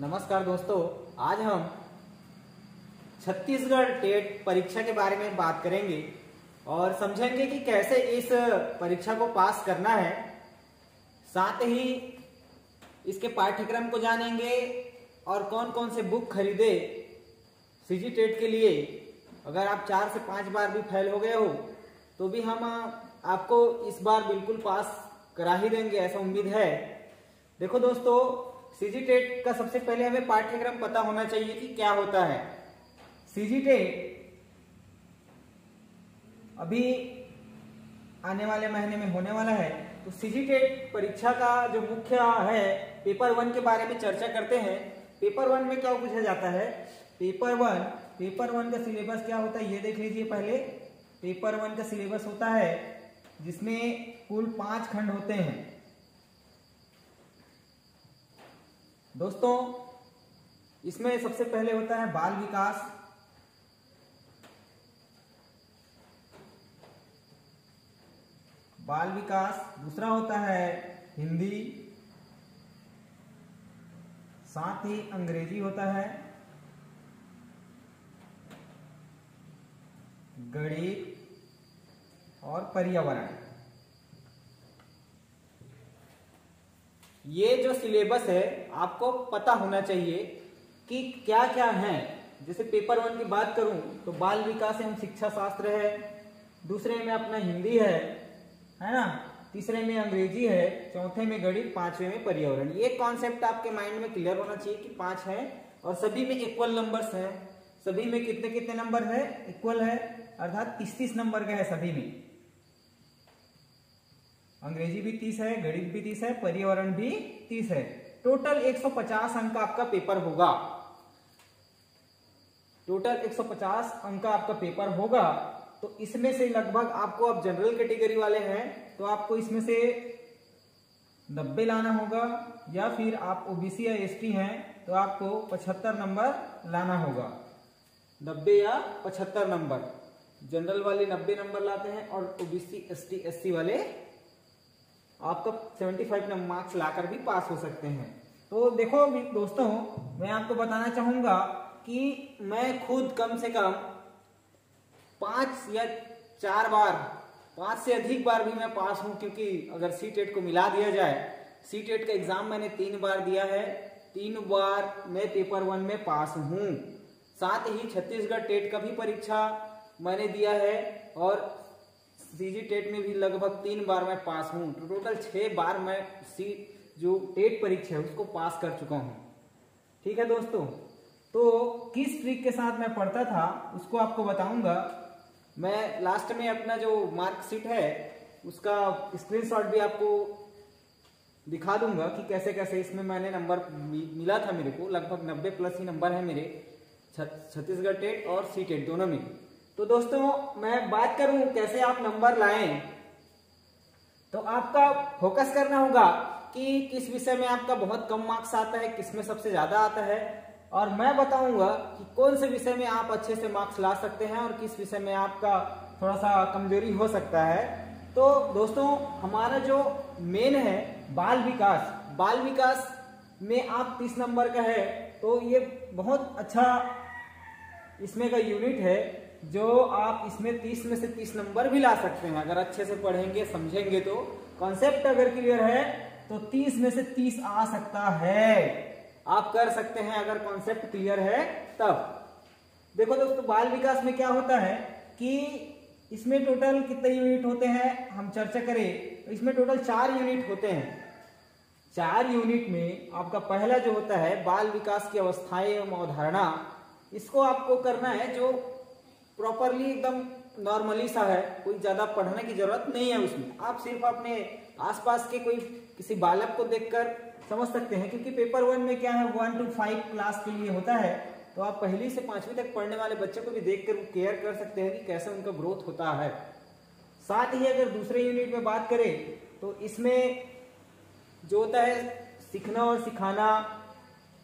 नमस्कार दोस्तों, आज हम छत्तीसगढ़ टेट परीक्षा के बारे में बात करेंगे और समझेंगे कि कैसे इस परीक्षा को पास करना है। साथ ही इसके पाठ्यक्रम को जानेंगे और कौन कौन से बुक खरीदे सीजी टेट के लिए। अगर आप 4 से 5 बार भी फेल हो गए हो तो भी हम आपको इस बार बिल्कुल पास करा ही देंगे, ऐसा उम्मीद है। देखो दोस्तों, सीजी टेट का सबसे पहले हमें पाठ्यक्रम पता होना चाहिए कि क्या होता है। सीजी टेट अभी आने वाले महीने में होने वाला है, तो सीजी टेट परीक्षा का जो मुख्य है पेपर 1 के बारे में चर्चा करते हैं। पेपर 1 में क्या पूछा जाता है? पेपर वन का सिलेबस क्या होता है ये देख लीजिए। पहले पेपर 1 का सिलेबस होता है जिसमें कुल 5 खंड होते हैं। दोस्तों, इसमें सबसे पहले होता है बाल विकास, दूसरा होता है हिंदी, साथ ही अंग्रेजी होता है, गणित और पर्यावरण। ये जो सिलेबस है आपको पता होना चाहिए कि क्या क्या है। जैसे पेपर 1 की बात करूं तो बाल विकास एवं शिक्षा शास्त्र है, दूसरे में अपना हिंदी है ना, तीसरे में अंग्रेजी है, चौथे में गणित, पांचवे में पर्यावरण। ये कॉन्सेप्ट आपके माइंड में क्लियर होना चाहिए कि 5 है और सभी में इक्वल नंबर्स हैं। सभी में कितने कितने नंबर है? इक्वल है, अर्थात 30-30 नंबर का है सभी में। अंग्रेजी भी 30 है, गणित भी 30 है, पर्यावरण भी 30 है। टोटल 150 अंक आपका पेपर होगा। तो इसमें से लगभग आपको, अब जनरल कैटेगरी वाले हैं तो आपको इसमें से 90 लाना होगा, या फिर आप ओबीसी या एसटी हैं तो आपको 75 नंबर लाना होगा। 90 या 75 नंबर। जनरल वाले 90 नंबर लाते हैं और ओबीसी एसटी वाले आपका 75 मार्क्स लाकर भी पास हो सकते हैं। तो देखो दोस्तों, मैं आपको बताना चाहूंगा कि मैं खुद कम से कम 5 या 4 बार, 5 से अधिक बार भी मैं पास हूं, क्योंकि अगर सी टेट को मिला दिया जाए, सी टेट का एग्जाम मैंने 3 बार दिया है, 3 बार मैं पेपर 1 में पास हूं। साथ ही छत्तीसगढ़ टेट का भी परीक्षा मैंने दिया है और सीजी टेट में भी लगभग 3 बार मैं पास हूं। तो टोटल 6 बार मैं जो टेट परीक्षा है उसको पास कर चुका हूं। ठीक है दोस्तों, तो किस ट्रिक के साथ मैं पढ़ता था उसको आपको बताऊंगा। मैं लास्ट में अपना जो मार्कशीट है उसका स्क्रीनशॉट भी आपको दिखा दूंगा कि कैसे कैसे इसमें मैंने नंबर मिला था। मेरे को लगभग 90 प्लस ही नंबर है मेरे छत्तीसगढ़ टेट और सी टेट दोनों में। तो दोस्तों, मैं बात करूं कैसे आप नंबर लाएं, तो आपका फोकस करना होगा कि किस विषय में आपका बहुत कम मार्क्स आता है, किस में सबसे ज्यादा आता है, और मैं बताऊंगा कि कौन से विषय में आप अच्छे से मार्क्स ला सकते हैं और किस विषय में आपका थोड़ा सा कमजोरी हो सकता है। तो दोस्तों, हमारा जो मेन है बाल विकास में आप 30 नंबर का है, तो ये बहुत अच्छा इसमें का यूनिट है जो आप इसमें 30 में से 30 नंबर भी ला सकते हैं। अगर अच्छे से पढ़ेंगे, समझेंगे, तो कॉन्सेप्ट अगर क्लियर है तो 30 में से 30 आ सकता है। आप कर सकते हैं अगर कॉन्सेप्ट क्लियर है तब। देखो दोस्तों, बाल विकास में क्या होता है कि इसमें टोटल कितने यूनिट होते हैं हम चर्चा करें तो इसमें टोटल 4 यूनिट होते हैं। 4 यूनिट में आपका पहला जो होता है बाल विकास की अवस्थाएं एवं अवधारणा, इसको आपको करना है जो प्रॉपरली एकदम नॉर्मली सा है, कोई ज्यादा पढ़ने की जरूरत नहीं है उसमें। आप सिर्फ अपने आसपास के किसी बालक को देखकर समझ सकते हैं, क्योंकि पेपर 1 में क्या है 1 to 5 क्लास के लिए होता है। तो आप 1ली से 5वीं तक पढ़ने वाले बच्चे को भी देखकर केयर कर सकते हैं कि कैसे उनका ग्रोथ होता है। साथ ही अगर दूसरे यूनिट में बात करें तो इसमें जो होता है सीखना और सिखाना,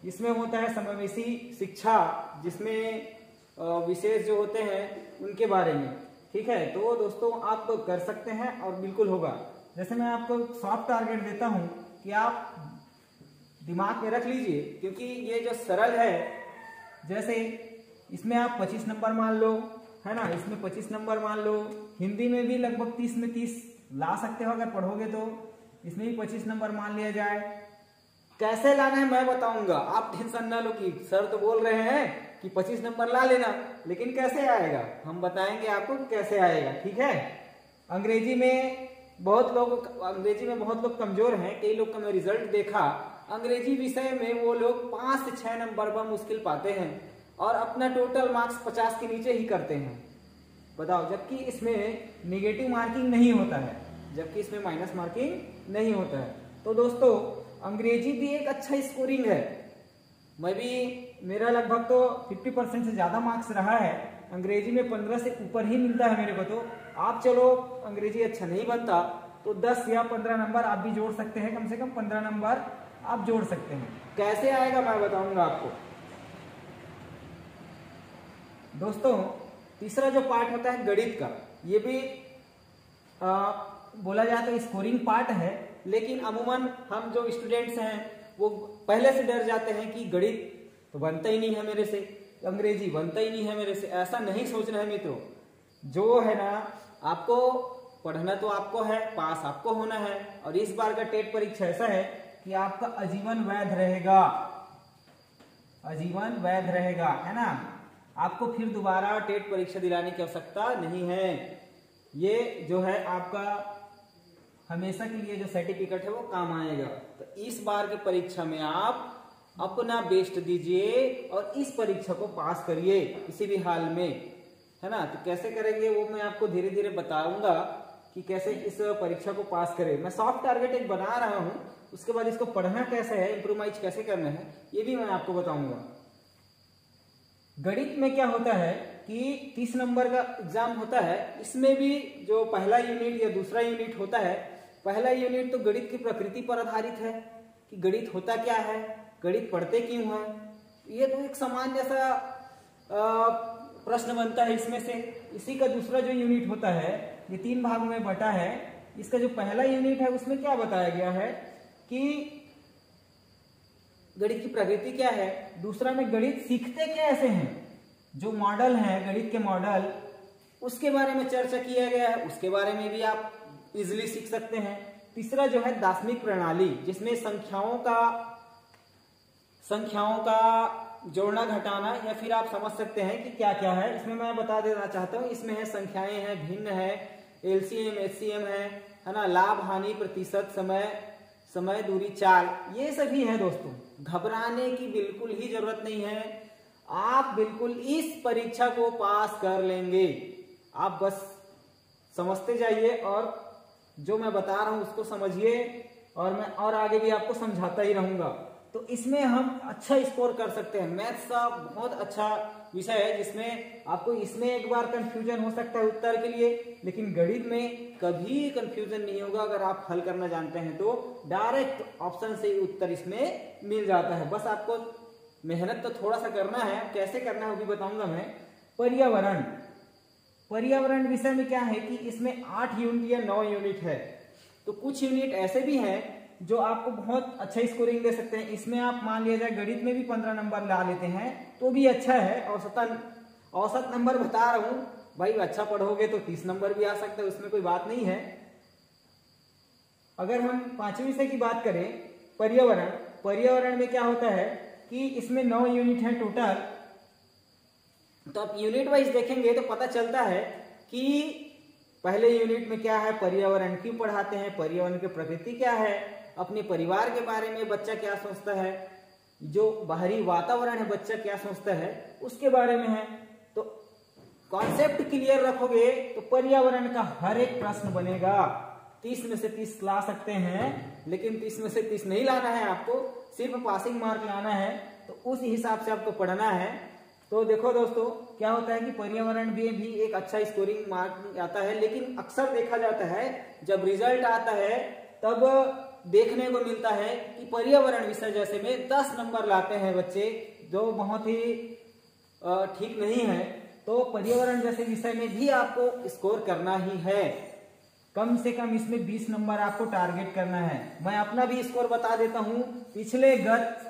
इसमें होता है समावेशी शिक्षा, जिसमें विशेष जो होते हैं उनके बारे में। ठीक है, तो दोस्तों आप कर सकते हैं और बिल्कुल होगा। जैसे मैं आपको सॉफ्ट टारगेट देता हूं कि आप दिमाग में रख लीजिए, क्योंकि ये जो सरल है, जैसे इसमें आप 25 नंबर मान लो, है ना, इसमें 25 नंबर मान लो, हिंदी में भी लगभग 30 में 30 ला सकते हो अगर पढ़ोगे तो, इसमें भी 25 नंबर मान लिया जाए। कैसे लाना है मैं बताऊंगा, आप टेंशन ना लो कि सर तो बोल रहे हैं कि 25 नंबर ला लेना, लेकिन कैसे आएगा हम बताएंगे आपको कि कैसे आएगा, ठीक है। अंग्रेजी में बहुत लोग कमजोर हैं, कई लोग का मैं रिजल्ट देखा, अंग्रेजी विषय में वो लोग 5 से 6 नंबर पर मुश्किल पाते हैं और अपना टोटल मार्क्स 50 के नीचे ही करते हैं, बताओ, जबकि इसमें नेगेटिव मार्किंग नहीं होता है, जबकि इसमें माइनस मार्किंग नहीं होता है। तो दोस्तों अंग्रेजी भी एक अच्छा स्कोरिंग है, मेरा लगभग तो 50% से ज्यादा मार्क्स रहा है, अंग्रेजी में 15 से ऊपर ही मिलता है मेरे को। तो आप चलो अंग्रेजी अच्छा नहीं बनता तो 10 या 15 नंबर आप भी जोड़ सकते हैं, कम से कम 15 नंबर आप जोड़ सकते हैं। कैसे आएगा मैं बताऊंगा आपको। दोस्तों तीसरा जो पार्ट होता है गणित का, ये भी बोला जाए तो स्कोरिंग पार्ट है, लेकिन अमूमन हम जो स्टूडेंट्स हैं वो पहले से डर जाते हैं कि गणित तो बनता ही नहीं है मेरे से, अंग्रेजी बनता ही नहीं है मेरे से। ऐसा नहीं सोचना है मित्रों, जो है ना आपको पढ़ना तो आपको है, पास आपको होना है, और इस बार का टेट परीक्षा ऐसा है कि आपका आजीवन वैध रहेगा, आजीवन वैध रहेगा, है ना, आपको फिर दोबारा टेट परीक्षा दिलाने की आवश्यकता नहीं है। ये जो है आपका हमेशा के लिए जो सर्टिफिकेट है वो काम आएगा। तो इस बार की परीक्षा में आप अपना बेस्ट दीजिए और इस परीक्षा को पास करिए किसी भी हाल में, है ना। तो कैसे करेंगे वो मैं आपको धीरे धीरे बताऊंगा कि कैसे इस परीक्षा को पास करें। मैं सॉफ्ट टारगेट एक बना रहा हूं, उसके बाद इसको पढ़ना कैसे है, इंप्रूवाइज कैसे करना है, ये भी मैं आपको बताऊंगा। गणित में क्या होता है कि 30 नंबर का एग्जाम होता है, इसमें भी जो पहला यूनिट या दूसरा यूनिट होता है, पहला यूनिट तो गणित की प्रकृति पर आधारित है कि गणित होता क्या है, गणित पढ़ते क्यों है, ये तो एक सामान्य सा प्रश्न बनता है इसमें से। इसी का दूसरा जो यूनिट होता है ये 3 भागों में बटा है। इसका जो पहला यूनिट है उसमें क्या बताया गया है कि गणित की प्रकृति क्या है, दूसरा में गणित सीखते कैसे हैं, जो मॉडल है गणित के मॉडल उसके बारे में चर्चा किया गया है, उसके बारे में भी आप इजिली सीख सकते हैं। तीसरा जो है दार्शनिक प्रणाली, जिसमें संख्याओं का जोड़ना घटाना, या फिर आप समझ सकते हैं कि क्या क्या है। इसमें मैं बता देना चाहता हूं, इसमें है संख्याएं हैं, भिन्न है, एलसीएम एचसीएम है ना, लाभ हानि प्रतिशत, समय दूरी चाल, ये सभी है। दोस्तों घबराने की बिल्कुल ही जरूरत नहीं है, आप बिल्कुल इस परीक्षा को पास कर लेंगे। आप बस समझते जाइए और जो मैं बता रहा हूं उसको समझिए, और मैं और आगे भी आपको समझाता ही रहूंगा। तो इसमें हम अच्छा स्कोर कर सकते हैं। मैथ्स का बहुत अच्छा विषय है, जिसमें आपको इसमें एक बार कंफ्यूजन हो सकता है उत्तर के लिए, लेकिन गणित में कभी कंफ्यूजन नहीं होगा। अगर आप हल करना जानते हैं तो डायरेक्ट ऑप्शन से ही उत्तर इसमें मिल जाता है। बस आपको मेहनत तो थोड़ा सा करना है, कैसे करना है वो भी बताऊंगा मैं। पर्यावरण विषय में क्या है कि इसमें 8 यूनिट या 9 यूनिट है, तो कुछ यूनिट ऐसे भी हैं जो आपको बहुत अच्छा स्कोरिंग दे सकते हैं। इसमें आप मान लिया जाए गणित में भी 15 नंबर ला लेते हैं तो भी अच्छा है। औसत नंबर बता रहा हूं भाई, अच्छा पढ़ोगे तो 30 नंबर भी आ सकता है, उसमें कोई बात नहीं है। अगर हम 5वें विषय की बात करें पर्यावरण में क्या होता है कि इसमें 9 यूनिट है टोटल। तो आप यूनिट वाइज देखेंगे तो पता चलता है कि पहले यूनिट में क्या है, पर्यावरण क्यों पढ़ाते हैं, पर्यावरण की प्रकृति क्या है, अपने परिवार के बारे में बच्चा क्या सोचता है, जो बाहरी वातावरण है बच्चा क्या सोचता है उसके बारे में है। तो कॉन्सेप्ट क्लियर रखोगे तो पर्यावरण का हर एक प्रश्न बनेगा। 30 में से 30 ला सकते हैं, लेकिन 30 में से 30 नहीं लाना है, आपको सिर्फ पासिंग मार्क लाना है। तो उस हिसाब से आपको पढ़ना है। तो देखो दोस्तों क्या होता है कि पर्यावरण भी एक अच्छा स्कोरिंग मार्क आता है, लेकिन अक्सर देखा जाता है जब रिजल्ट आता है तब देखने को मिलता है कि पर्यावरण विषय जैसे में 10 नंबर लाते हैं बच्चे, जो बहुत ही ठीक नहीं है। तो पर्यावरण जैसे विषय में भी आपको स्कोर करना ही है। कम से कम इसमें 20 नंबर आपको टारगेट करना है। मैं अपना भी स्कोर बता देता हूं। पिछले गत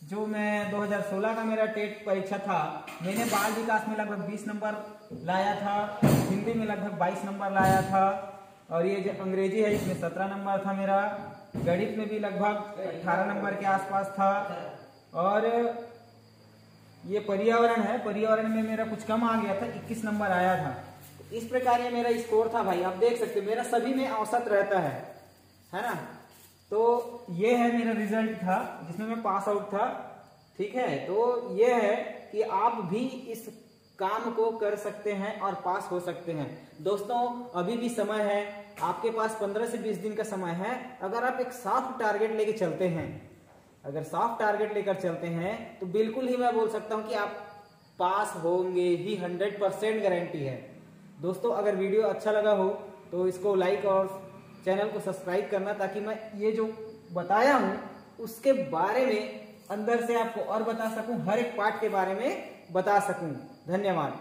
जो मैं 2016 का मेरा टेट परीक्षा था, मैंने बाल विकास में लगभग 20 नंबर लाया था, हिंदी में लगभग 22 नंबर लाया था, और ये जो अंग्रेजी है इसमें 17 नंबर था मेरा, गणित में भी लगभग 18 नंबर के आसपास था, और ये पर्यावरण है, पर्यावरण में मेरा कुछ कम आ गया था, 21 नंबर आया था। इस प्रकार ये मेरा स्कोर था भाई। आप देख सकते हो मेरा सभी में औसत रहता है ना। तो ये है मेरा रिजल्ट था जिसमें मैं पास आउट था। ठीक है, तो ये है कि आप भी इस काम को कर सकते हैं और पास हो सकते हैं। दोस्तों अभी भी समय है, आपके पास 15 से 20 दिन का समय है। अगर आप एक साफ टारगेट लेके चलते हैं, अगर साफ टारगेट लेकर चलते हैं तो बिल्कुल ही मैं बोल सकता हूं कि आप पास होंगे ही, 100% गारंटी है। दोस्तों अगर वीडियो अच्छा लगा हो तो इसको लाइक और चैनल को सब्सक्राइब करना, ताकि मैं ये जो बताया हूं उसके बारे में अंदर से आपको और बता सकूं, हर एक पार्ट के बारे में बता सकूं। धन्यवाद।